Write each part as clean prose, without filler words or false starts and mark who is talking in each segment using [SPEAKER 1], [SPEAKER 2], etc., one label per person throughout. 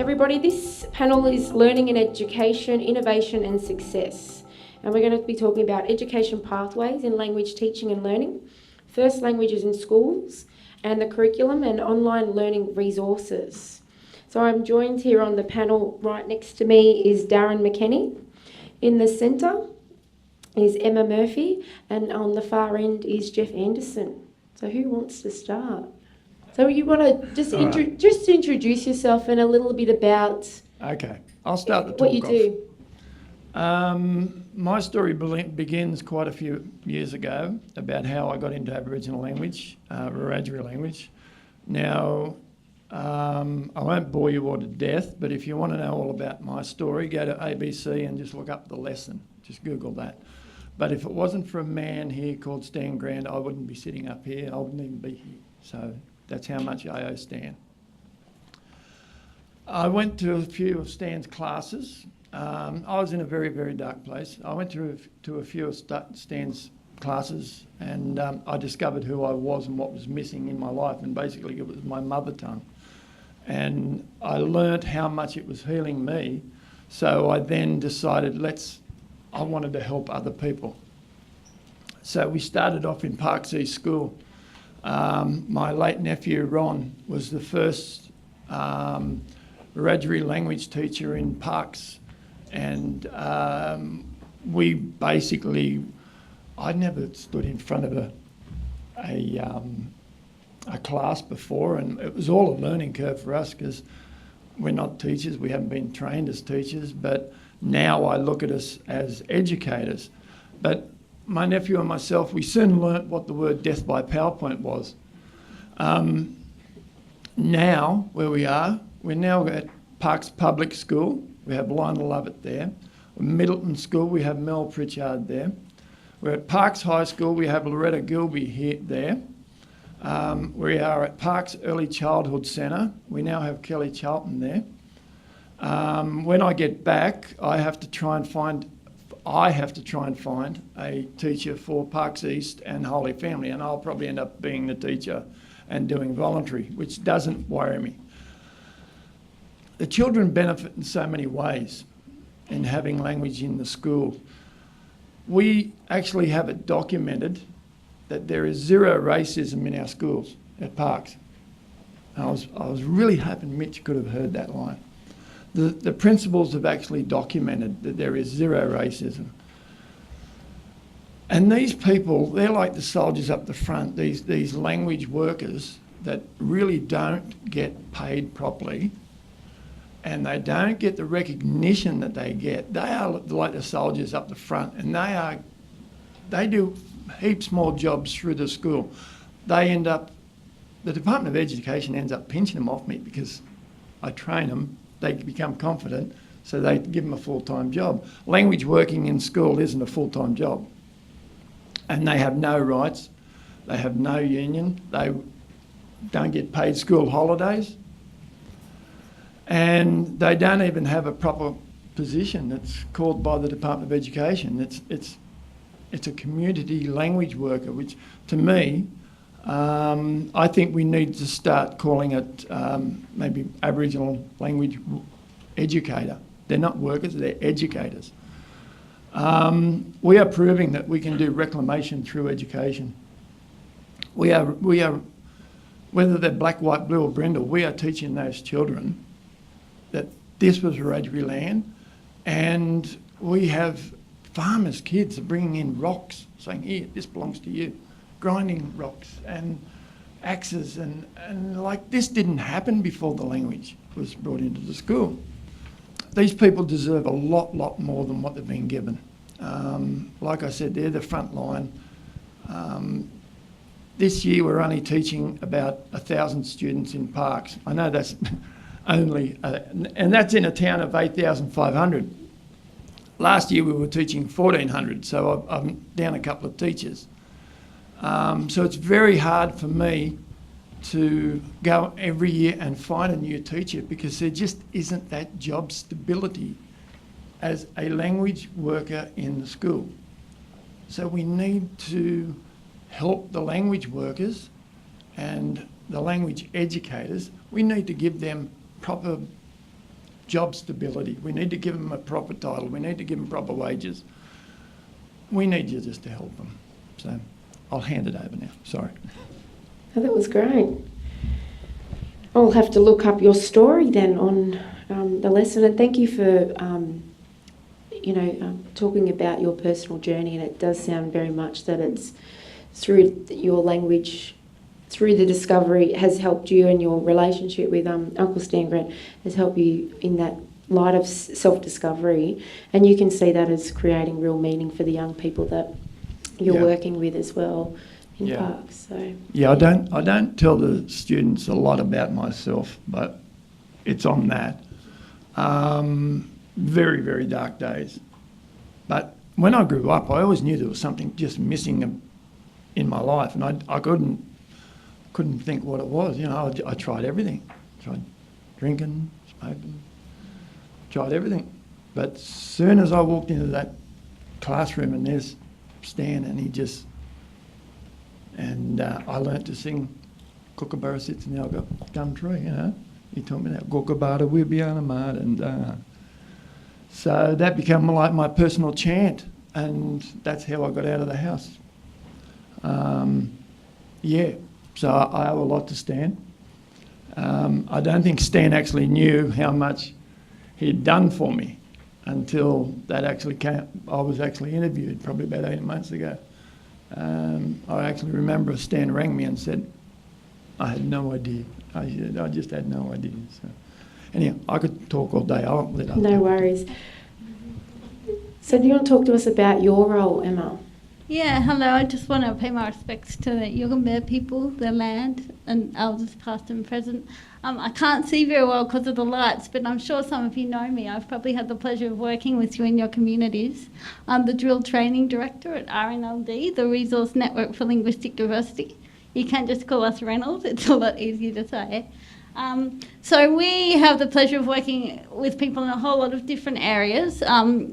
[SPEAKER 1] Everybody, this panel is Learning and Education, Innovation and Success. And we're going to be talking about education pathways in language teaching and learning, first languages in schools, and the curriculum and online learning resources. So I'm joined here on the panel. Right next to me is Darren McKenney. In the centre is Emma Murphy, and on the far end is Jeff Anderson. So who wants to start? So you want to just introduce yourself and a little bit about
[SPEAKER 2] I'll start the talk
[SPEAKER 1] what you do.
[SPEAKER 2] My story begins quite a few years ago about how I got into Aboriginal language, Wiradjuri language. Now, I won't bore you all to death, but if you want to know all about my story, go to ABC and just look up the lesson. Just Google that. But if it wasn't for a man here called Stan Grant, I wouldn't be sitting up here. I wouldn't even be here. So that's how much I owe Stan. I went to a few of Stan's classes. I was in a very, very dark place. I went to a few of Stan's classes, and I discovered who I was and what was missing in my life, and basically it was my mother tongue. And I learnt how much it was healing me, so I then decided I wanted to help other people. So we started off in Parks East School. My late nephew Ron was the first Wiradjuri language teacher in Parks, and we basically, I'd never stood in front of a class before, and it was all a learning curve for us because we're not teachers, we haven't been trained as teachers, but now I look at us as educators. But my nephew and myself, we soon learnt what the word death by PowerPoint was. Now, where we are, we're now at Parks Public School. We have Lionel Lovett there. Middleton School, we have Mel Pritchard there. We're at Parks High School, we have Loretta Gilby there. We are at Parks Early Childhood Centre. We now have Kelly Charlton there. When I get back, I have to try and find a teacher for Parks East and Holy Family, and I'll probably end up being the teacher and doing voluntary, which doesn't worry me. The children benefit in so many ways in having language in the school. We actually have it documented that there is zero racism in our schools at Parks. I was really hoping Mitch could have heard that line. The principals have actually documented that there is zero racism. And these people, they're like the soldiers up the front, these language workers that really don't get paid properly, and they don't get the recognition that they get. They are like the soldiers up the front, and they do heaps more jobs through the school. The Department of Education ends up pinching them off me because I train them. They become confident, so they give them a full-time job. Language working in school isn't a full-time job. And they have no rights, they have no union, they don't get paid school holidays, and they don't even have a proper position that's called by the Department of Education. It's a community language worker, which to me, I think we need to start calling it maybe Aboriginal language educator. They're not workers, they're educators. We are proving that we can do reclamation through education. We are, whether they're black, white, blue or brindle, we are teaching those children that this was Wiradjuri land, and we have farmers' kids are bringing in rocks, saying, here, this belongs to you. Grinding rocks and axes and like this didn't happen before the language was brought into the school. These people deserve a lot more than what they've been given. Like I said, they're the front line. This year we're only teaching about 1,000 students in Parks. I know that's only, and that's in a town of 8,500. Last year we were teaching 1,400, so I'm down a couple of teachers. So it's very hard for me to go every year and find a new teacher because there just isn't that job stability as a language worker in the school. So we need to help the language workers and the language educators. We need to give them proper job stability. We need to give them a proper title. We need to give them proper wages. We need you just to help them. So I'll hand it over now. Sorry.
[SPEAKER 1] Oh, that was great. I'll have to look up your story then on the lesson, and thank you for talking about your personal journey. And it does sound very much that it's through your language, through the discovery, has helped you, and your relationship with Uncle Stan Grant has helped you in that light of self-discovery, and you can see that as creating real meaning for the young people that you're working with as well in parks. So
[SPEAKER 2] I don't tell the students a lot about myself, but it's on that. Very, very dark days. But when I grew up, I always knew there was something just missing in my life, and I couldn't think what it was. I tried everything. Tried drinking, smoking, tried everything. But as soon as I walked into that classroom and there's Stan, and I learnt to sing Kookaburra Sits in the Gum Tree, He taught me that Kookaburra Wibiana, and so that became like my personal chant, and that's how I got out of the house. So I owe a lot to Stan. I don't think Stan actually knew how much he'd done for me until that actually came. I was actually interviewed probably about 8 months ago. I actually remember Stan rang me and said, I had no idea. I just had no idea. So anyhow, I could talk all day. I'll let other
[SPEAKER 1] no
[SPEAKER 2] people
[SPEAKER 1] worries. So do you want to talk to us about your role, Emma?
[SPEAKER 3] Yeah, hello. I just want to pay my respects to the Yugambeh people, the land, and elders past and present. I can't see very well because of the lights, but I'm sure some of you know me. I've probably had the pleasure of working with you in your communities. I'm the Drill Training Director at RNLD, the Resource Network for Linguistic Diversity. You can't just call us Reynolds, it's a lot easier to say. So we have the pleasure of working with people in a whole lot of different areas,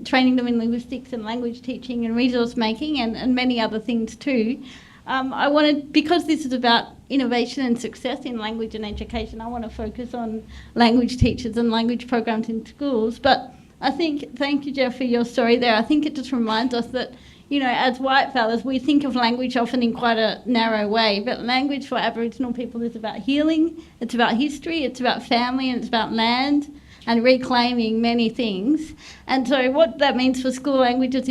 [SPEAKER 3] training them in linguistics and language teaching and resource making and many other things too. I wanted, because this is about innovation and success in language and education, I want to focus on language teachers and language programs in schools. But I think, thank you, Jeff, for your story there. I think it just reminds us that, as white fellas, we think of language often in quite a narrow way, but language for Aboriginal people is about healing, it's about history, it's about family, and it's about land and reclaiming many things. And so what that means for school languages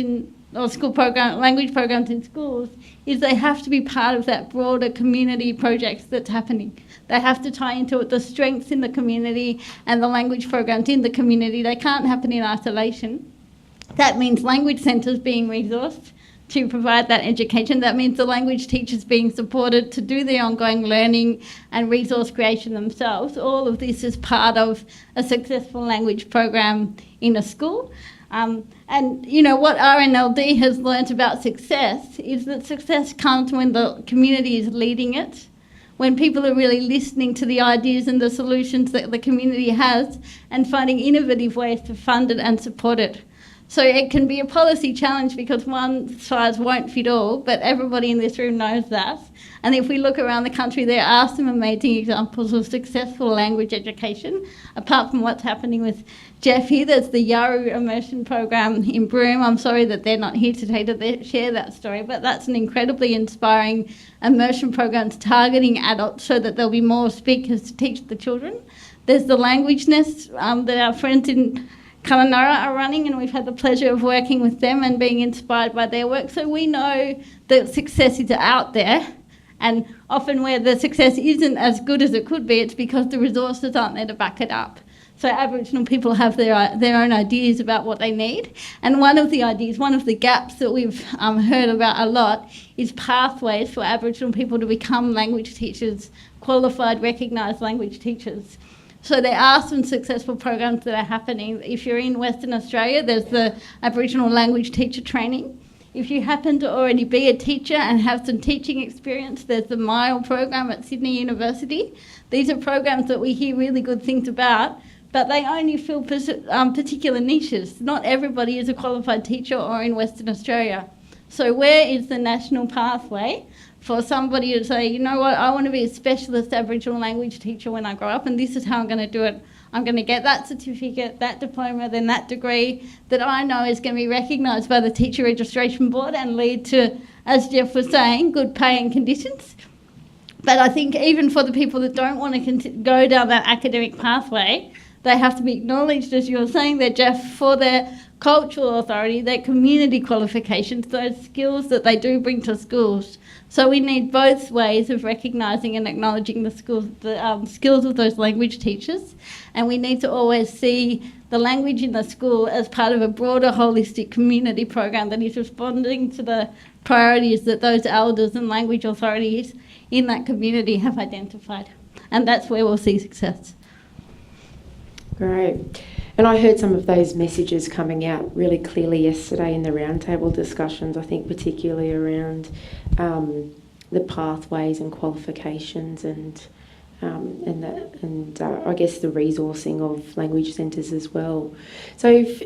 [SPEAKER 3] language programs in schools is they have to be part of that broader community project that's happening. They have to tie into it the strengths in the community and the language programs in the community. They can't happen in isolation. That means language centres being resourced to provide that education. That means the language teachers being supported to do the ongoing learning and resource creation themselves. All of this is part of a successful language program in a school. What RNLD has learnt about success is that success comes when the community is leading it, when people are really listening to the ideas and the solutions that the community has and finding innovative ways to fund it and support it. So it can be a policy challenge because one size won't fit all, but everybody in this room knows that. And if we look around the country, there are some amazing examples of successful language education. Apart from what's happening with Jeff here, there's the Yaru immersion program in Broome. I'm sorry that they're not here today to share that story, but that's an incredibly inspiring immersion program targeting adults so that there'll be more speakers to teach the children. There's the language nest that our friends in Kununurra are running, and we've had the pleasure of working with them and being inspired by their work. So we know that success is out there, and often where the success isn't as good as it could be, it's because the resources aren't there to back it up. So Aboriginal people have their own ideas about what they need, and one of the gaps that we've heard about a lot is pathways for Aboriginal people to become language teachers, qualified, recognised language teachers. So there are some successful programs that are happening. If you're in Western Australia, there's the Aboriginal Language Teacher Training. If you happen to already be a teacher and have some teaching experience, there's the MILE program at Sydney University. These are programs that we hear really good things about, but they only fill particular niches. Not everybody is a qualified teacher or in Western Australia. So where is the national pathway for somebody to say, you know what, I want to be a specialist Aboriginal language teacher when I grow up, and this is how I'm going to do it. I'm going to get that certificate, that diploma, then that degree that I know is going to be recognised by the Teacher Registration Board and lead to, as Jeff was saying, good pay and conditions. But I think even for the people that don't want to go down that academic pathway, they have to be acknowledged, as you were saying there, Jeff, for their cultural authority, their community qualifications, those skills that they do bring to schools. So we need both ways of recognising and acknowledging the skills of those language teachers, and we need to always see the language in the school as part of a broader holistic community program that is responding to the priorities that those elders and language authorities in that community have identified. And that's where we'll see success.
[SPEAKER 1] Great. And I heard some of those messages coming out really clearly yesterday in the roundtable discussions, I think particularly around the pathways and qualifications and I guess the resourcing of language centres as well. So if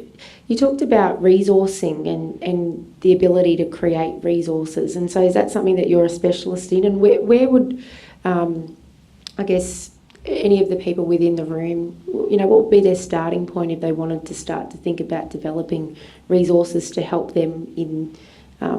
[SPEAKER 1] you talked about resourcing and the ability to create resources, and so is that something that you're a specialist in? And where would, I guess, any of the people within the room, you know, what would be their starting point if they wanted to start to think about developing resources to help them in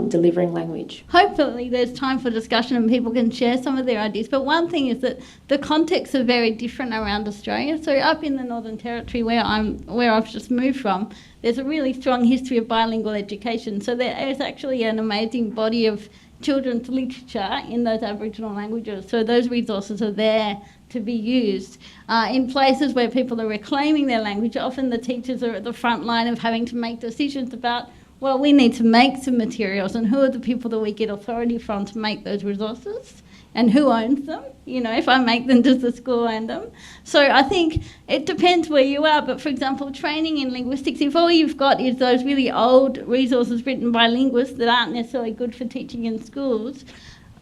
[SPEAKER 1] delivering language?
[SPEAKER 3] Hopefully there's time for discussion and people can share some of their ideas. But one thing is that the contexts are very different around Australia. So up in the Northern Territory where I've just moved from, there's a really strong history of bilingual education. So there is actually an amazing body of children's literature in those Aboriginal languages. So those resources are there to be used. In places where people are reclaiming their language, often the teachers are at the front line of having to make decisions about, well, we need to make some materials, and who are the people that we get authority from to make those resources, and who owns them? You know, if I make them, does the school own them? So I think it depends where you are, but for example, training in linguistics, if all you've got is those really old resources written by linguists that aren't necessarily good for teaching in schools,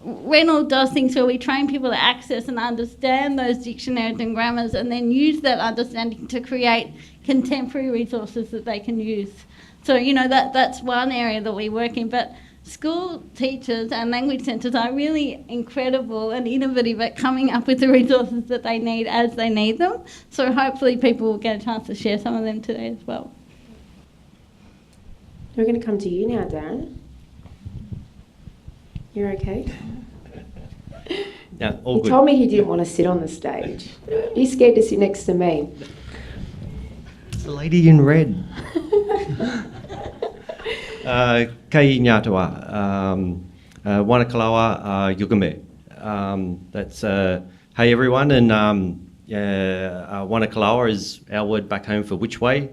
[SPEAKER 3] Reynolds does things where we train people to access and understand those dictionaries and grammars and then use that understanding to create contemporary resources that they can use. So, you know, that's one area that we work in, but school teachers and language centres are really incredible and innovative at coming up with the resources that they need as they need them. So hopefully people will get a chance to share some of them today as well.
[SPEAKER 1] We're going to come to you now, Darren. You're okay?
[SPEAKER 4] Yeah, all
[SPEAKER 1] He
[SPEAKER 4] good.
[SPEAKER 1] told me he didn't want to sit on the stage. He's scared to sit next to me.
[SPEAKER 4] It's the lady in red. Kei Nyatawa, Wanakalawa, Yugame. That's hey everyone, and Wanakalawa is our word back home for which way.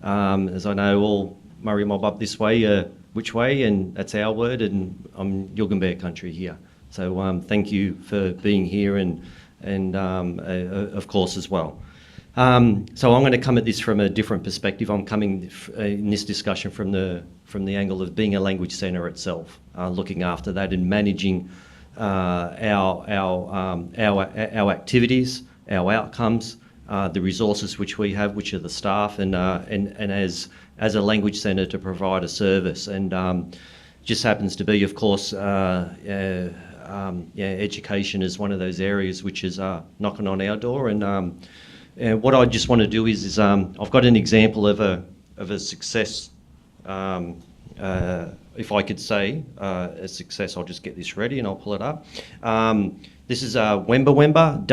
[SPEAKER 4] As I know, all Murray mob up this way, which way, and that's our word, and I'm Yugambeh country here. So thank you for being here, and of course as well. So I'm going to come at this from a different perspective. I'm coming in this discussion from the angle of being a language centre itself, looking after that and managing our activities, our outcomes, the resources which we have, which are the staff, and as a language centre to provide a service. And just happens to be, of course, education is one of those areas which is knocking on our door. And what I just want to do is I've got an example of a success, if I could say a success. I'll just get this ready and I'll pull it up. This is Wemba Wemba,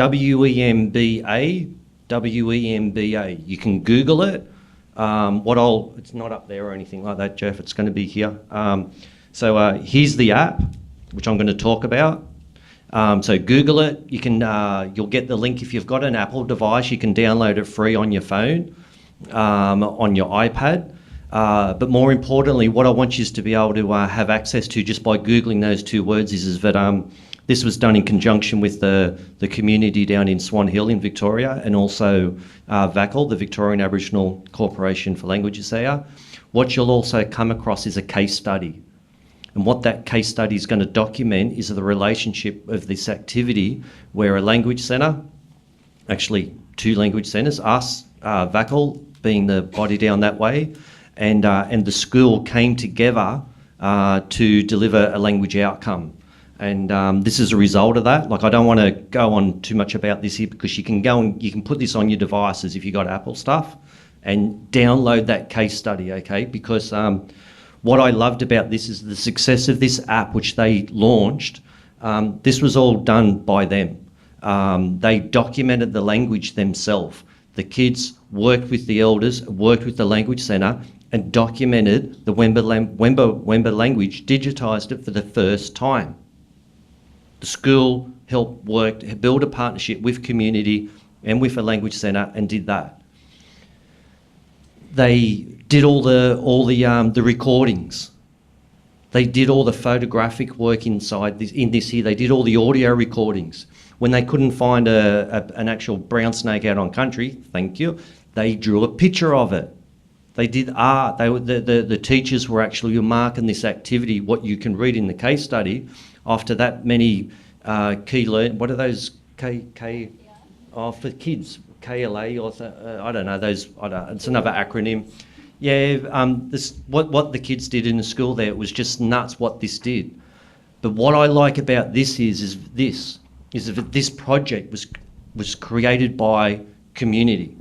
[SPEAKER 4] WEMBA. You can Google it. It's not up there or anything like that, Jeff. It's going to be here. So here's the app, which I'm going to talk about. So Google it. You can, you'll get the link if you've got an Apple device. You can download it free on your phone, on your iPad. But more importantly, what I want you to be able to have access to just by Googling those two words is that this was done in conjunction with the community down in Swan Hill in Victoria, and also VACL, the Victorian Aboriginal Corporation for Languages there. What you'll also come across is a case study. And what that case study is going to document is the relationship of this activity where a language centre, actually two language centres, us, VACL being the body down that way, and the school came together to deliver a language outcome. And this is a result of that. Like, I don't want to go on too much about this here, because you can go and you can put this on your devices if you got Apple stuff and download that case study, okay? Because what I loved about this is the success of this app, which they launched. This was all done by them. They documented the language themselves. The kids worked with the elders, worked with the language centre, and documented the Wemba language, digitised it for the first time. The school helped build a partnership with community and with a language centre and did that. They did all the recordings. They did all the photographic work inside this here. They did all the audio recordings. When they couldn't find an actual brown snake out on country, thank you, they drew a picture of it. They did art. The teachers were actually marking this activity, what you can read in the case study, after that many key learn. What are those for kids? KLA or I don't know those. It's another acronym. Yeah, what the kids did in the school there, it was just nuts what this did. But what I like about this is that this project was created by community.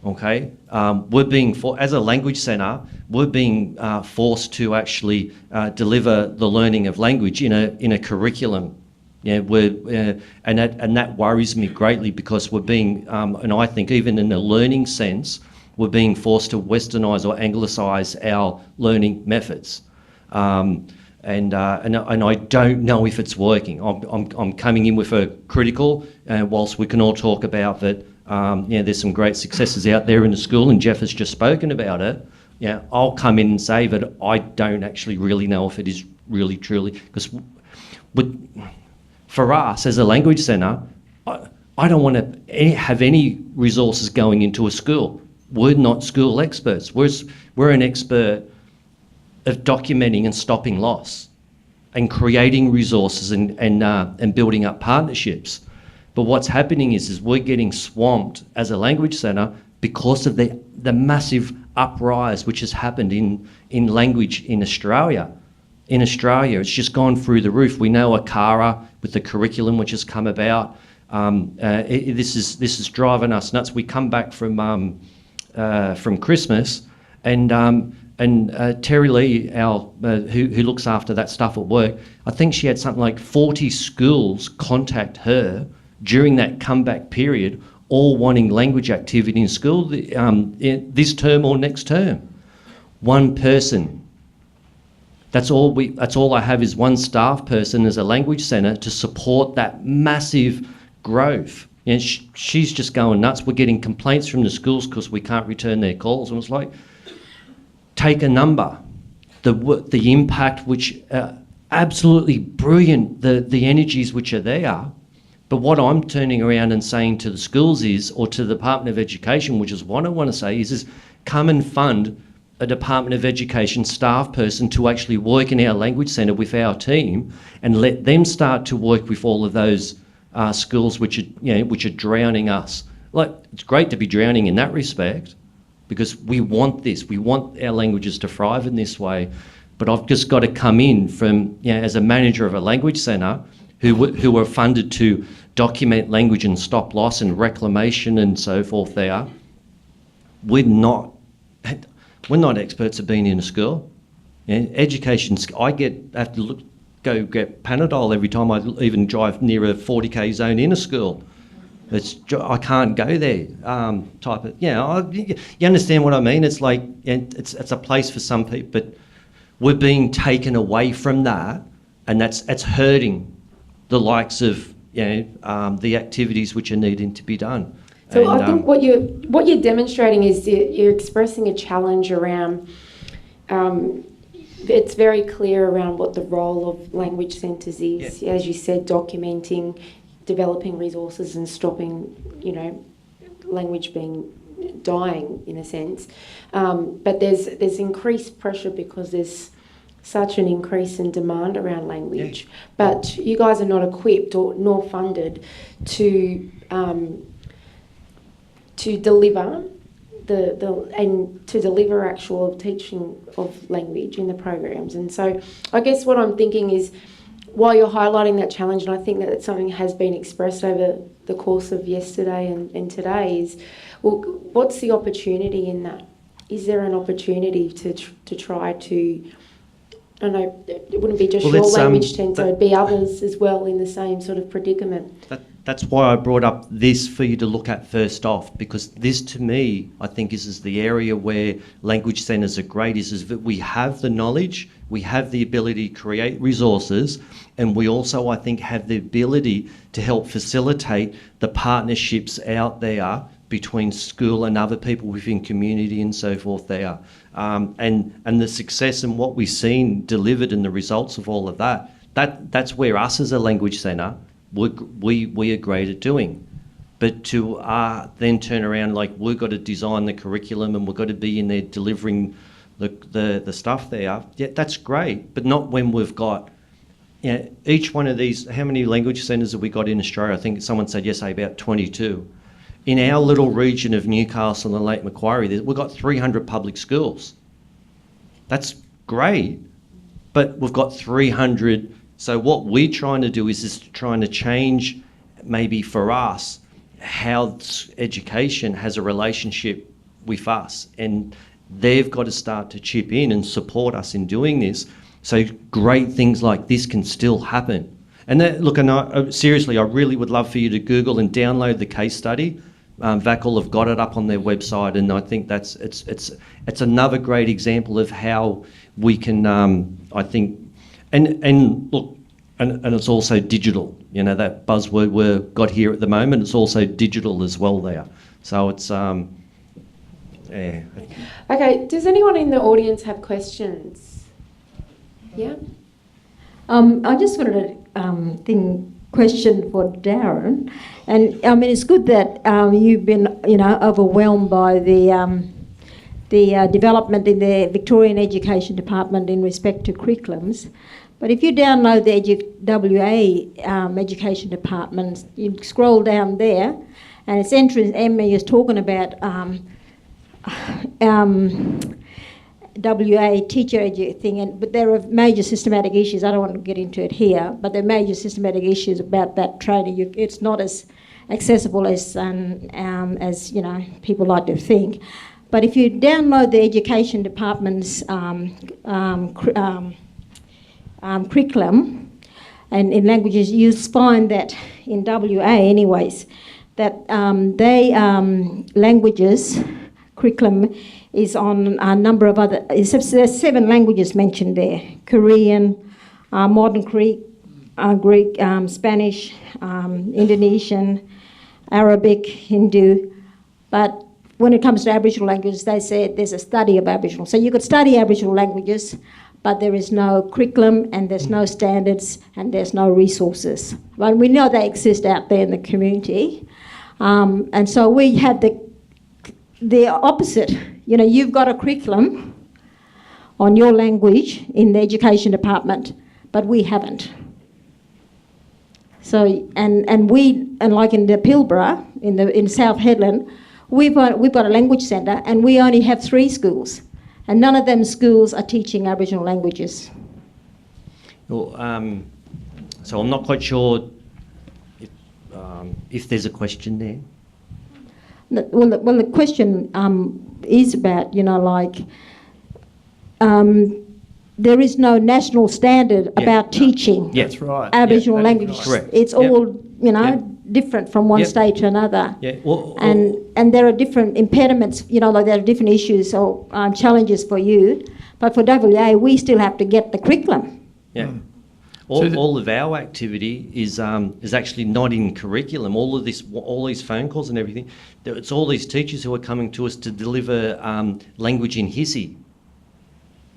[SPEAKER 4] Okay, as a language centre, we're being forced to actually deliver the learning of language in a curriculum. Yeah, and that worries me greatly, because we're being, and I think even in a learning sense, we're being forced to westernise or anglicise our learning methods. And I don't know if it's working. I'm coming in with a critical, whilst we can all talk about that. There's some great successes out there in the school, and Jeff has just spoken about it. Yeah, I'll come in and say that I don't actually really know if it is really truly, because for us as a language centre, I don't want to have any resources going into a school. We're not school experts. We're an expert of documenting and stopping loss and creating resources and building up partnerships. But what's happening is we're getting swamped as a language centre because of the massive uprise which has happened in language in Australia. In Australia, it's just gone through the roof. We know ACARA with the curriculum which has come about. This is driving us nuts. We come back from Christmas, and Terry Lee, who looks after that stuff at work, I think she had something like 40 schools contact her during that comeback period, all wanting language activity in school this term or next term. One person. That's all I have is one staff person as a language centre to support that massive growth. And she's just going nuts. We're getting complaints from the schools because we can't return their calls. And it's like, take a number. The impact, which absolutely brilliant, the energies which are there. But what I'm turning around and saying to the schools or to the Department of Education, which is what I want to say, is come and fund a Department of Education staff person to actually work in our language centre with our team, and let them start to work with all of those schools which are drowning us. Like, it's great to be drowning in that respect, because we want this. We want our languages to thrive in this way. But I've just got to come in from, as a manager of a language centre, who were funded to document language and stop loss and reclamation and so forth there. We're not experts at being in a school. Education, I have to go get Panadol every time I even drive near a 40k zone in a school. I can't go there. You understand what I mean? It's like it's a place for some people, but we're being taken away from that, and that's hurting the likes of the activities which are needing to be done.
[SPEAKER 1] So I think what you're demonstrating is you're expressing a challenge around. It's very clear around what the role of language centres is. Yeah. As you said, documenting, developing resources, and stopping, language dying in a sense. But there's increased pressure because there's such an increase in demand around language. Yeah. But you guys are not equipped nor funded to deliver to deliver actual teaching of language in the programs. And so I guess what I'm thinking is, while you're highlighting that challenge, and I think that something has been expressed over the course of yesterday and today, is, well, what's the opportunity in that? Is there an opportunity to try to, I don't know, it wouldn't be just
[SPEAKER 4] Well,
[SPEAKER 1] your
[SPEAKER 4] it's,
[SPEAKER 1] language centre, it'd be others as well in the same sort of predicament.
[SPEAKER 4] That's why I brought up this for you to look at first off, because this, to me, I think is the area where language centres are great, is that we have the knowledge, we have the ability to create resources, and we also, I think, have the ability to help facilitate the partnerships out there between school and other people within community and so forth there. And the success and what we've seen delivered and the results of all of that's where us as a language centre, we are great at doing. But to then turn around like we've got to design the curriculum and we've got to be in there delivering the stuff there, yeah, that's great, but not when we've got, you know, each one of these. How many language centres have we got in Australia? I think someone said yesterday about 22. In our little region of Newcastle and Lake Macquarie, we've got 300 public schools. That's great, but we've got 300. So what we're trying to do is trying to change, maybe for us, how education has a relationship with us. And they've got to start to chip in and support us in doing this, so great things like this can still happen. And look, seriously, I really would love for you to Google and download the case study. VACL have got it up on their website, and I think it's another great example of how we can, I think, and look, and it's also digital. You know, that buzzword we've got here at the moment, it's also digital as well there. So it's, yeah.
[SPEAKER 1] Okay, does anyone in the audience have questions? Yeah?
[SPEAKER 5] I just wanted a question for Darren, and I mean it's good that you've been overwhelmed by the development in the Victorian Education Department in respect to curriculums. But if you download the WA Education Department, you scroll down there, and it's interesting. Emma is talking about WA teacher thing, but there are major systematic issues. I don't want to get into it here, but there are major systematic issues about that training. It's not as accessible as people like to think. But if you download the Education Department's curriculum and in languages, you'll find that in WA, anyways, that languages curriculum is on a number of other. There's 7 languages mentioned there: Korean, modern Greek, Spanish, Indonesian, Arabic, Hindu. But when it comes to Aboriginal languages, they say there's a study of Aboriginal. So you could study Aboriginal languages, but there is no curriculum and there's no standards and there's no resources. But we know they exist out there in the community. And so we have the opposite. You know, you've got a curriculum on your language in the Education Department, but we haven't. So, and like in the Pilbara, in South Headland, we've got a language centre, and we only have 3 schools, and none of them schools are teaching Aboriginal languages.
[SPEAKER 4] Well, so I'm not quite sure if there's a question there.
[SPEAKER 5] Well, the question is about, there is no national standard about teaching
[SPEAKER 2] That's right.
[SPEAKER 5] Aboriginal languages.
[SPEAKER 4] Correct.
[SPEAKER 5] It's all, different from one state to another.
[SPEAKER 4] Yeah. Well,
[SPEAKER 5] and there are different impediments, like there are different issues or challenges for you. But for WA, we still have to get the curriculum.
[SPEAKER 4] Yeah. All of our activity is actually not in curriculum. All these phone calls and everything, it's all these teachers who are coming to us to deliver language in Hissi.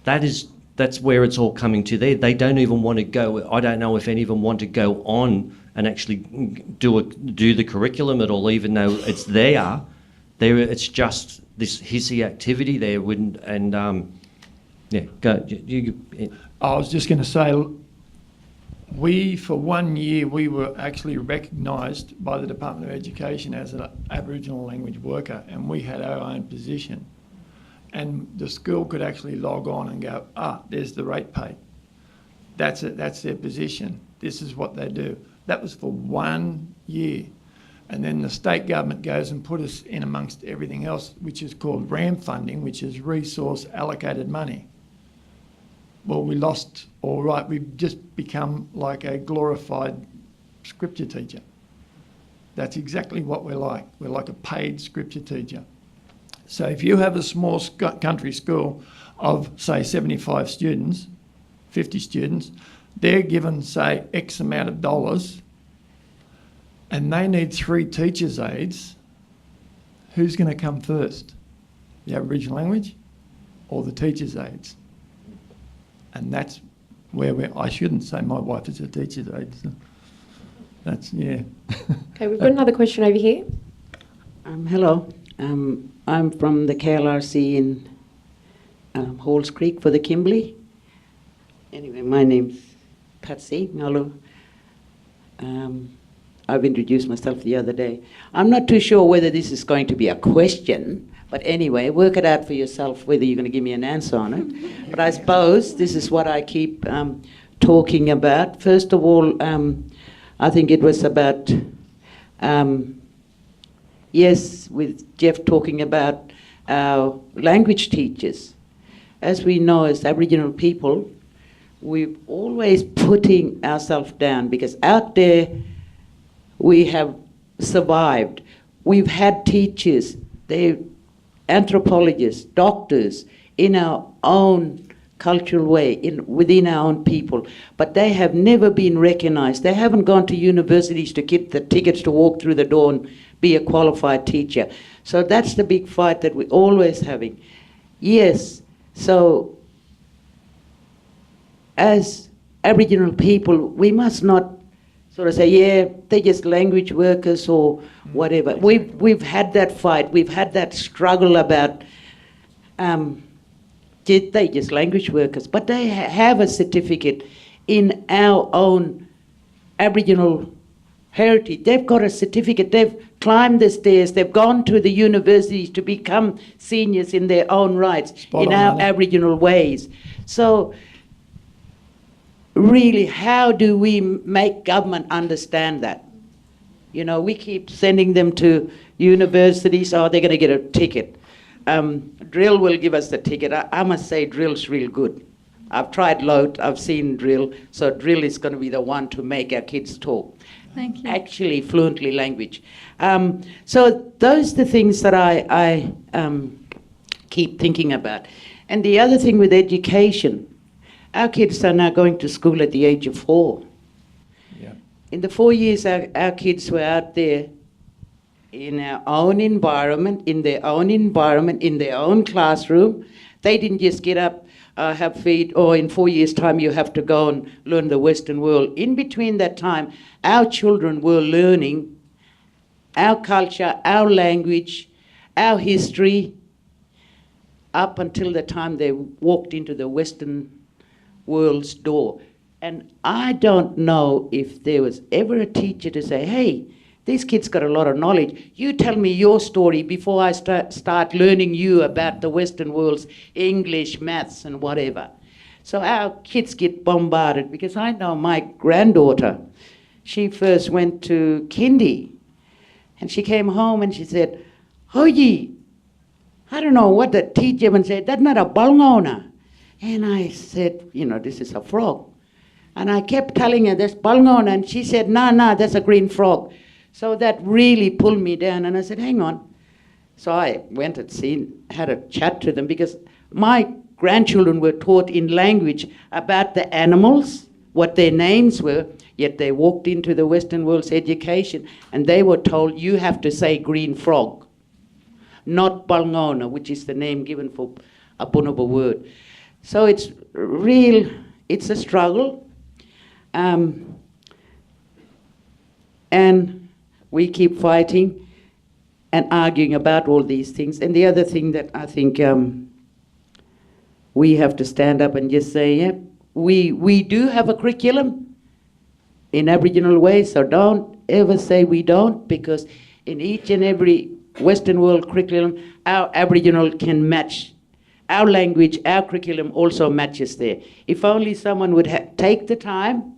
[SPEAKER 4] That's where it's all coming to. They don't even want to go. I don't know if any of them want to go on and actually do the curriculum at all, even though it's there. It's just this Hissi activity there. Go.
[SPEAKER 2] I was just going to say, for 1 year, we were actually recognised by the Department of Education as an Aboriginal language worker, and we had our own position. And the school could actually log on and go, there's the rate pay. That's their position. this is what they do. That was for 1 year. And then the state government goes and put us in amongst everything else, which is called RAM funding, which is resource allocated money. Well, we lost all right. We've just become like a glorified scripture teacher. That's exactly what we're like. We're like a paid scripture teacher. So if you have a small country school of, say, 75 students, 50 students, they're given, say, X amount of dollars, and they need 3 teachers' aides, who's going to come first? The Aboriginal language or the teachers' aides? And that's where I shouldn't say my wife is a teacher's aide. So that's, yeah.
[SPEAKER 1] Okay, we've got another question over here.
[SPEAKER 6] Hello. I'm from the KLRC in Halls Creek for the Kimberley. Anyway, my name's Patsy. Hello. I've introduced myself the other day. I'm not too sure whether this is going to be a question, but anyway, work it out for yourself whether you're going to give me an answer on it. But I suppose this is what I keep talking about. First of all, I think it was about, yes, with Jeff talking about our language teachers. As we know, as Aboriginal people, we're always putting ourselves down because out there we have survived. We've had teachers, they're anthropologists, doctors in our own cultural way, within our own people, but they have never been recognised. They haven't gone to universities to get the tickets to walk through the door and be a qualified teacher. So that's the big fight that we're always having. Yes, so as Aboriginal people, we must not sort of say, yeah, they're just language workers or whatever. We've had that fight. We've had that struggle about they just language workers, but they have a certificate in our own Aboriginal heritage. They've got a certificate. They've climbed the stairs. They've gone to the universities to become seniors in their own rights, in our Aboriginal ways. So really, how do we make government understand that? You know, we keep sending them to universities. Oh, they're going to get a ticket. Drill will give us the ticket. I must say drill's real good. I've tried LOTE, I've seen drill, so drill is going to be the one to make our kids talk.
[SPEAKER 3] Thank you.
[SPEAKER 6] Actually, fluently language. So those are the things that I keep thinking about. And the other thing with education, our kids are now going to school at the age of 4.
[SPEAKER 2] Yeah.
[SPEAKER 6] In the 4 years our kids were out there in our own environment, in their own classroom. They didn't just get up, have feet, or in 4 years' time you have to go and learn the Western world. In between that time, our children were learning our culture, our language, our history, up until the time they walked into the Western world's door. And I don't know if there was ever a teacher to say, hey, these kids got a lot of knowledge. You tell me your story before I start learning you about the Western world's English, maths, and whatever. So our kids get bombarded, because I know my granddaughter, she first went to kindy, and she came home and she said, Hoyi, I don't know what the teacher even said, that's not a balngona. And I said, you know, this is a frog. And I kept telling her, that's balngona, and she said, nah, that's a green frog. So that really pulled me down, and I said, hang on. So I went and had a chat to them, because my grandchildren were taught in language about the animals, what their names were, yet they walked into the Western world's education, and they were told, you have to say green frog, not balngona, which is the name given for a Bunuba word. So it's a struggle. And we keep fighting and arguing about all these things. And the other thing that I think we have to stand up and just say, yeah, we do have a curriculum in Aboriginal ways, so don't ever say we don't, because in each and every Western world curriculum, our Aboriginal can match. Our language, our curriculum also matches there. If only someone would take the time,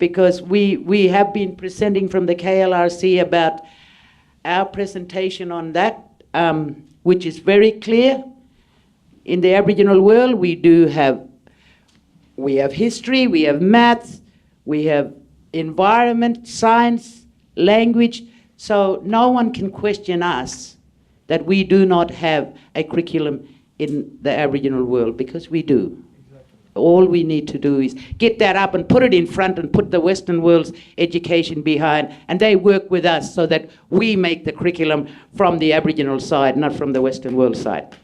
[SPEAKER 6] because we have been presenting from the KLRC about our presentation on that, which is very clear. In the Aboriginal world, we have history, we have maths, we have environment, science, language, so no one can question us that we do not have a curriculum in the Aboriginal world, because we do. All we need to do is get that up and put it in front and put the Western world's education behind, and they work with us so that we make the curriculum from the Aboriginal side, not from the Western world side.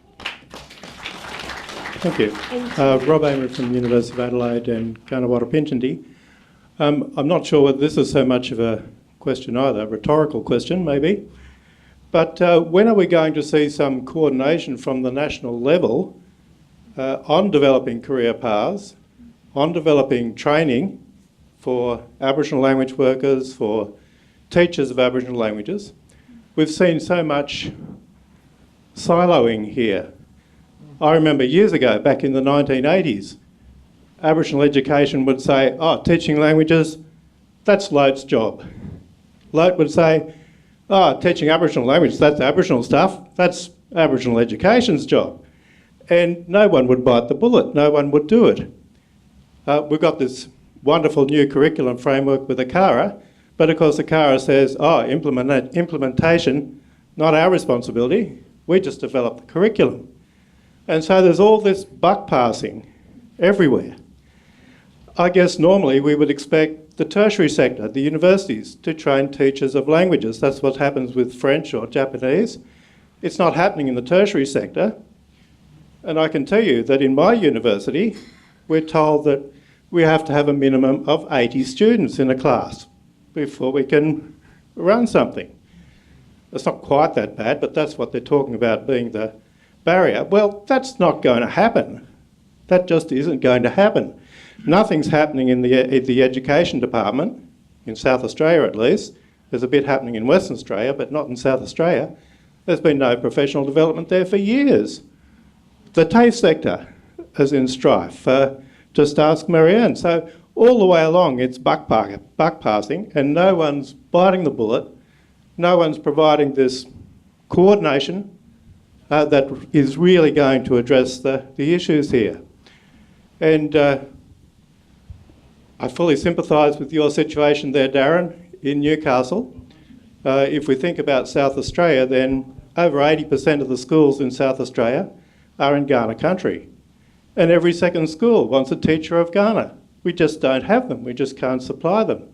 [SPEAKER 7] Thank you. Rob Amer from the University of Adelaide and Kaanawara Pinchindi. I'm not sure whether this is so much of a question either, a rhetorical question maybe, but when are we going to see some coordination from the national level on developing career paths, on developing training for Aboriginal language workers, for teachers of Aboriginal languages? We've seen so much siloing here. I remember years ago, back in the 1980s, Aboriginal education would say, oh, teaching languages, that's Lote's job. Lote would say, oh, teaching Aboriginal languages, that's Aboriginal stuff, that's Aboriginal education's job. And no one would bite the bullet, no one would do it. We've got this wonderful new curriculum framework with ACARA, but of course ACARA says, oh, implementation, not our responsibility, we just develop the curriculum. And so there's all this buck passing everywhere. I guess normally we would expect the tertiary sector, the universities, to train teachers of languages. That's what happens with French or Japanese. It's not happening in the tertiary sector. And I can tell you that in my university, we're told that we have to have a minimum of 80 students in a class before we can run something. It's not quite that bad, but that's what they're talking about being the barrier. Well, that's not going to happen. That just isn't going to happen. Nothing's happening in the education department, in South Australia at least. There's a bit happening in Western Australia, but not in South Australia. There's been no professional development there for years. The TAFE sector is in strife. Just ask Marianne. So all the way along it's buck passing, and no one's biting the bullet. No one's providing this coordination that is really going to address the issues here. And I fully sympathise with your situation there, Darren, in Newcastle. If we think about South Australia, then over 80% of the schools in South Australia are in Kaurna country. And every second school wants a teacher of Kaurna. We just don't have them. We just can't supply them.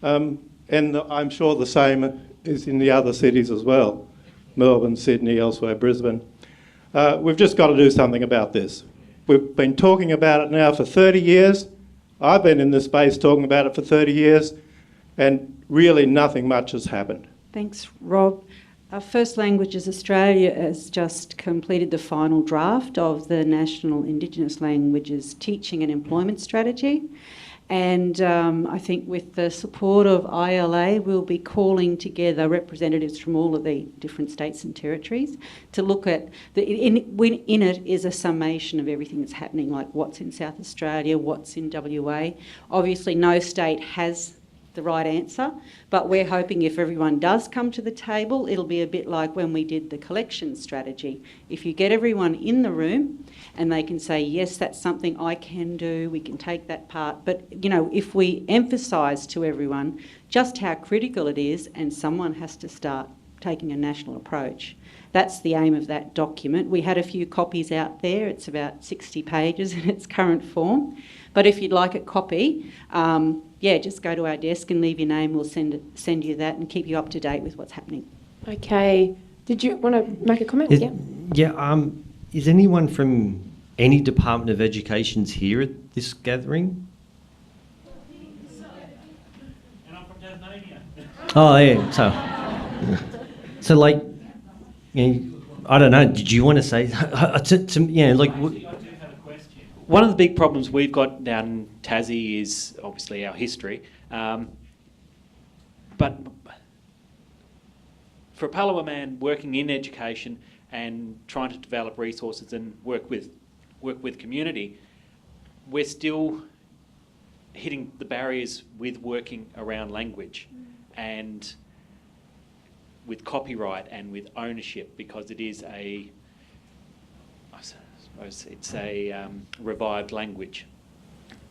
[SPEAKER 7] And I'm sure the same is in the other cities as well. Melbourne, Sydney, elsewhere, Brisbane. We've just got to do something about this. We've been talking about it now for 30 years. I've been in this space talking about it for 30 years, and really nothing much has happened.
[SPEAKER 8] Thanks, Rob. First Languages Australia has just completed the final draft of the National Indigenous Languages Teaching and Employment Strategy. And I think with the support of ILA, we'll be calling together representatives from all of the different states and territories to look at, in it is a summation of everything that's happening, like what's in South Australia, what's in WA. Obviously no state has the right answer, but we're hoping if everyone does come to the table, it'll be a bit like when we did the collection strategy. If you get everyone in the room and they can say, yes, that's something I can do, we can take that part. But, you know, if we emphasise to everyone just how critical it is, and someone has to start taking a national approach. That's the aim of that document. We had a few copies out there. It's about 60 pages in its current form. But if you'd like a copy, just go to our desk and leave your name. We'll send you that and keep you up to date with what's happening.
[SPEAKER 1] Okay. Did you want to make a comment?
[SPEAKER 4] Is anyone from any Department of Education's here at this gathering?
[SPEAKER 9] And I'm from Tasmania.
[SPEAKER 4] Oh, yeah. So like, you know, I don't know. Did you want to say?
[SPEAKER 9] I do have a question. One of the big problems we've got down in Tassie is obviously our history, but for a Palawa man working in education and trying to develop resources and work with community, we're still hitting the barriers with working around language and with copyright and with ownership, because it is I suppose it's a revived language.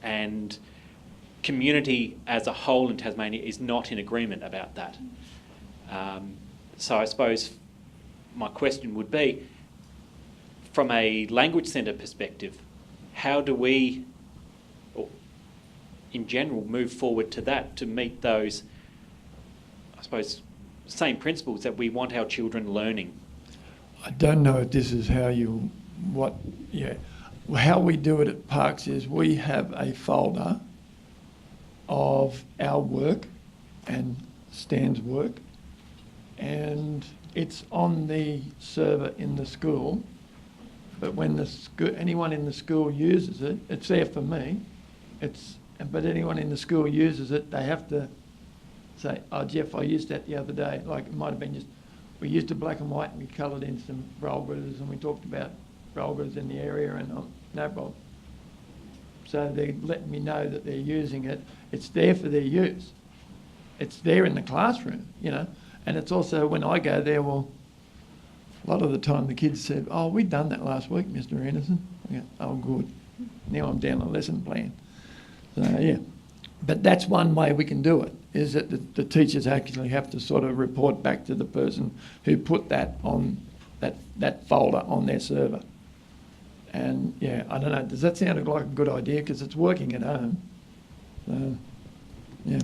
[SPEAKER 9] And community as a whole in Tasmania is not in agreement about that. So I suppose my question would be, from a language centre perspective, how do we, or in general, move forward to that, to meet those, I suppose, same principles that we want our children learning?
[SPEAKER 2] I don't know if this is how how we do it at Parks is we have a folder of our work and Stan's work, and it's on the server in the school, but when anyone in the school uses it, it's there for me, but anyone in the school uses it, they have to say, oh Jeff, I used that the other day. Like it might have been just, we used a black and white and we coloured in some rollers and we talked about rollers in the area, and no problem. So they're letting me know that they're using it. It's there for their use. It's there in the classroom, and it's also when I go there, well, a lot of the time the kids said, oh, we'd done that last week, Mr. Anderson. I go, oh, good. Now I'm down a lesson plan. So, yeah. But that's one way we can do it, is that the teachers actually have to sort of report back to the person who put that on that folder on their server. And, yeah, I don't know, does that sound like a good idea? Because it's working at home. So, yeah.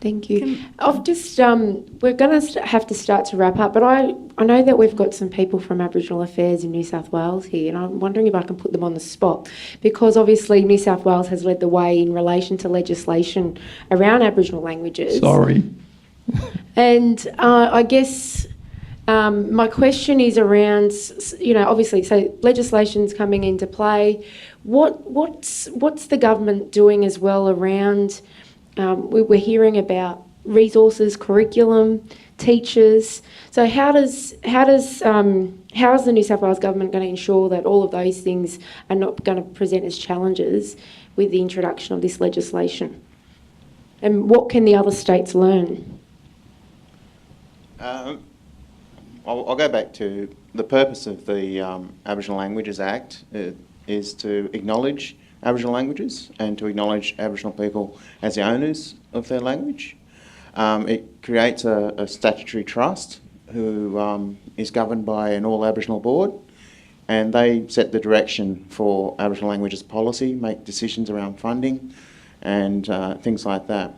[SPEAKER 1] Thank you. I've just, we're going to have to start to wrap up, but I know that we've got some people from Aboriginal Affairs in New South Wales here, and I'm wondering if I can put them on the spot, because obviously New South Wales has led the way in relation to legislation around Aboriginal languages.
[SPEAKER 2] Sorry.
[SPEAKER 1] And I guess my question is around, obviously, so legislation's coming into play. What's the government doing as well around? We're hearing about resources, curriculum, teachers. So how is the New South Wales government going to ensure that all of those things are not going to present as challenges with the introduction of this legislation? And what can the other states learn?
[SPEAKER 10] I'll go back to the purpose of the Aboriginal Languages Act is to acknowledge Aboriginal languages and to acknowledge Aboriginal people as the owners of their language. It creates a statutory trust who is governed by an all-Aboriginal board, and they set the direction for Aboriginal languages policy, make decisions around funding and things like that.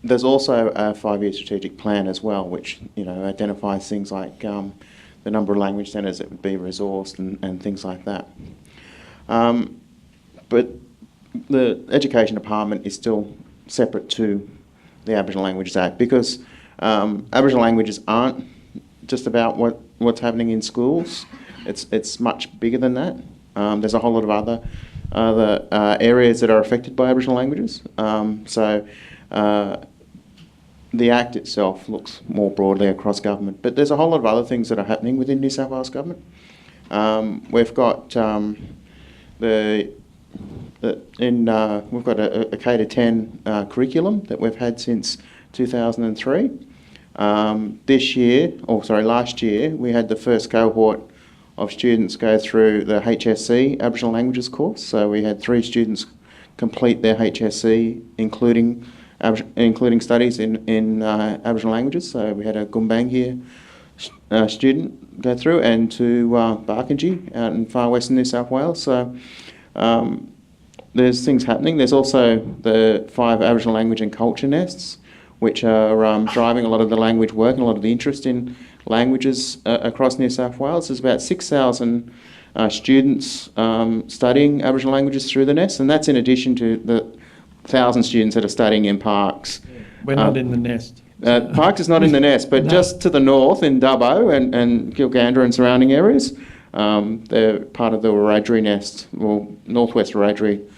[SPEAKER 10] There's also a 5-year strategic plan as well, which identifies things like the number of language centres that would be resourced and things like that. But the Education Department is still separate to the Aboriginal Languages Act, because Aboriginal languages aren't just about what's happening in schools. It's much bigger than that. There's a whole lot of other areas that are affected by Aboriginal languages. So the Act itself looks more broadly across government, but there's a whole lot of other things that are happening within New South Wales government. We've got we've got a K-10 curriculum that we've had since 2003. Last year, we had the first cohort of students go through the HSC Aboriginal Languages course. So we had 3 students complete their HSC, including studies in Aboriginal languages. So we had a Gumbaynggirr student go through, and 2 Barkindji out in far western New South Wales. So there's things happening. There's also the 5 Aboriginal language and culture nests, which are driving a lot of the language work and a lot of the interest in languages across New South Wales. There's about 6,000 students studying Aboriginal languages through the nest, and that's in addition to the 1,000 students that are studying in Parks.
[SPEAKER 2] We're not in the nest.
[SPEAKER 10] Parks is not in the nest, but just to the north in Dubbo and Gilgandra and surrounding areas, they're part of the Wiradjuri nest, or Northwest Wiradjuri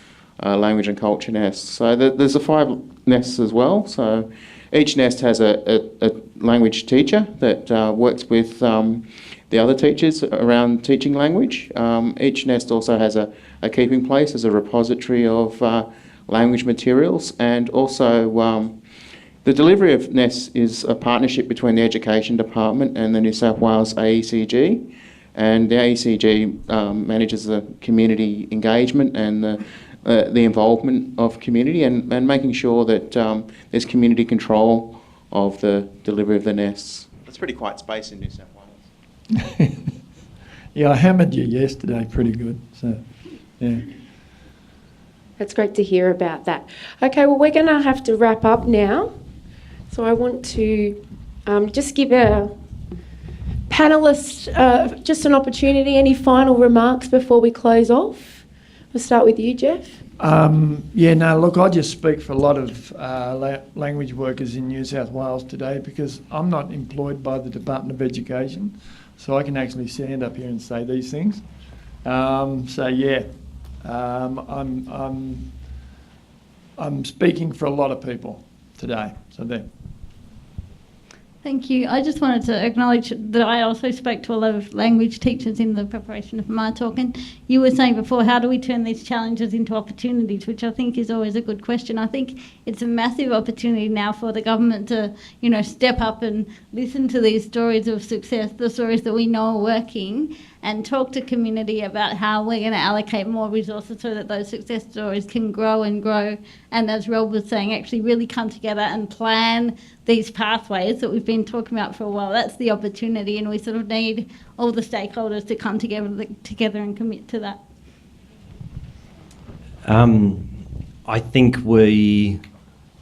[SPEAKER 10] language and culture nest. So there's the 5 nests as well. So each nest has a language teacher that works with the other teachers around teaching language. Each nest also has a keeping place as a repository of language materials, and also the delivery of NES is a partnership between the Education Department and the New South Wales AECG, and the AECG manages the community engagement and the involvement of community and making sure that there's community control of the delivery of the NES. It's pretty quiet space in New South Wales.
[SPEAKER 2] Yeah, I hammered you yesterday pretty good, so yeah.
[SPEAKER 1] That's great to hear about that. Okay, well, we're going to have to wrap up now. So I want to just give our panellists just an opportunity. Any final remarks before we close off? We'll start with you, Jeff.
[SPEAKER 2] Look, I just speak for a lot of language workers in New South Wales today because I'm not employed by the Department of Education, so I can actually stand up here and say these things. I'm speaking for a lot of people today. So there.
[SPEAKER 3] Thank you. I just wanted to acknowledge that I also spoke to a lot of language teachers in the preparation of my talk, and you were saying before, how do we turn these challenges into opportunities, which I think is always a good question. I think it's a massive opportunity now for the government to, step up and listen to these stories of success, the stories that we know are working, and talk to community about how we're going to allocate more resources so that those success stories can grow and grow. And as Rob was saying, actually really come together and plan these pathways that we've been talking about for a while. That's the opportunity, and we sort of need all the stakeholders to come together and commit to that.
[SPEAKER 4] I think we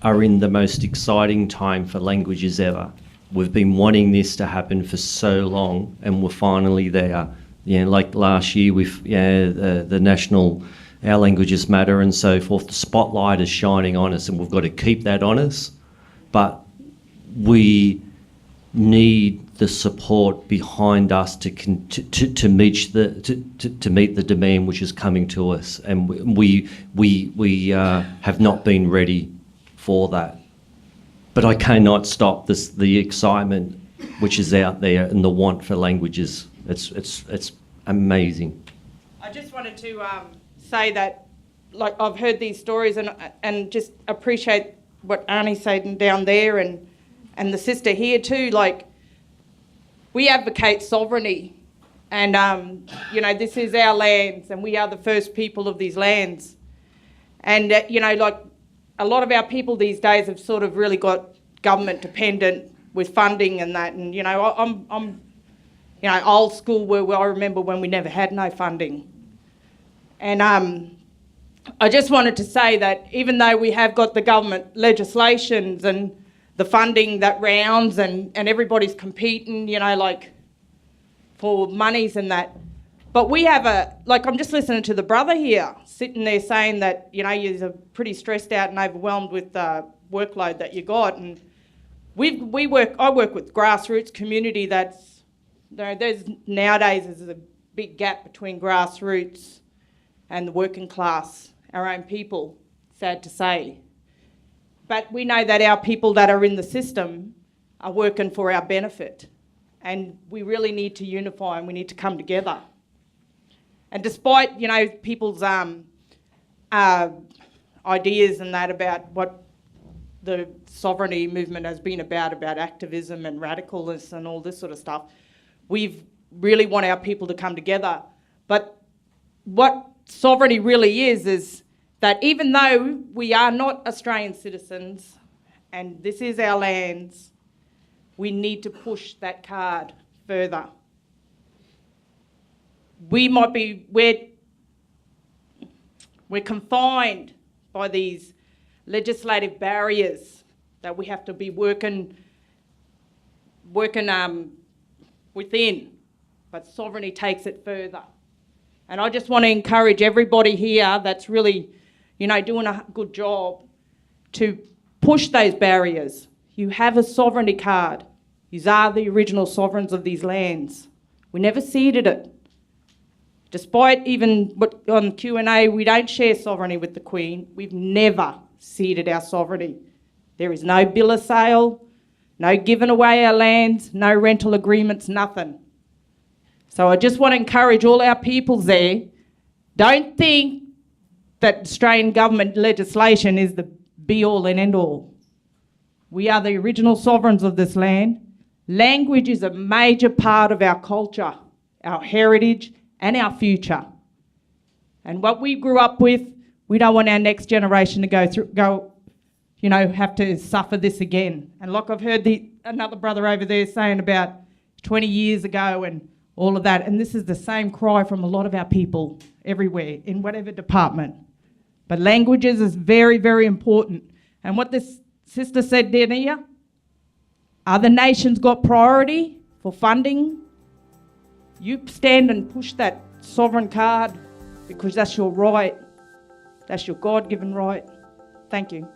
[SPEAKER 4] are in the most exciting time for languages ever. We've been wanting this to happen for so long, and we're finally there. Like last year with the national Our Languages Matter and so forth, the spotlight is shining on us, and we've got to keep that on us. But we need the support behind us to meet the demand which is coming to us, and we have not been ready for that. But I cannot stop the excitement which is out there and the want for languages. It's amazing.
[SPEAKER 11] I just wanted to say that, like, I've heard these stories and just appreciate what Arnie's saying down there and the sister here too. Like, we advocate sovereignty, and this is our lands, and we are the first people of these lands. And like, a lot of our people these days have sort of really got government dependent with funding and that. And I'm old school, where I remember when we never had no funding. And I just wanted to say that even though we have got the government legislations and the funding that rounds and everybody's competing, like for monies and that, but we have I'm just listening to the brother here sitting there saying that, you're pretty stressed out and overwhelmed with the workload that you got. And I work with grassroots community there's a big gap between grassroots and the working class, our own people, sad to say. But we know that our people that are in the system are working for our benefit, and we really need to unify and we need to come together. And despite, people's ideas and that about what the sovereignty movement has been about activism and radicalness and all this sort of stuff, we really want our people to come together. But what sovereignty really is that even though we are not Australian citizens and this is our lands, we need to push that card further. We're confined by these legislative barriers that we have to be working within, but sovereignty takes it further. And I just want to encourage everybody here that's really, doing a good job to push those barriers. You have a sovereignty card. You are the original sovereigns of these lands. We never ceded it. Despite even what on Q&A, we don't share sovereignty with the Queen. We've never ceded our sovereignty. There is no bill of sale, no giving away our lands, no rental agreements, nothing. So I just want to encourage all our peoples there, don't think that Australian government legislation is the be-all and end-all. We are the original sovereigns of this land. Language is a major part of our culture, our heritage, and our future. And what we grew up with, we don't want our next generation to have to suffer this again. And like I've heard another brother over there saying about 20 years ago and all of that, and this is the same cry from a lot of our people everywhere, in whatever department. But languages is very, very important. And what this sister said down here, other nations got priority for funding. You stand and push that sovereign card because that's your right. That's your God-given right. Thank you.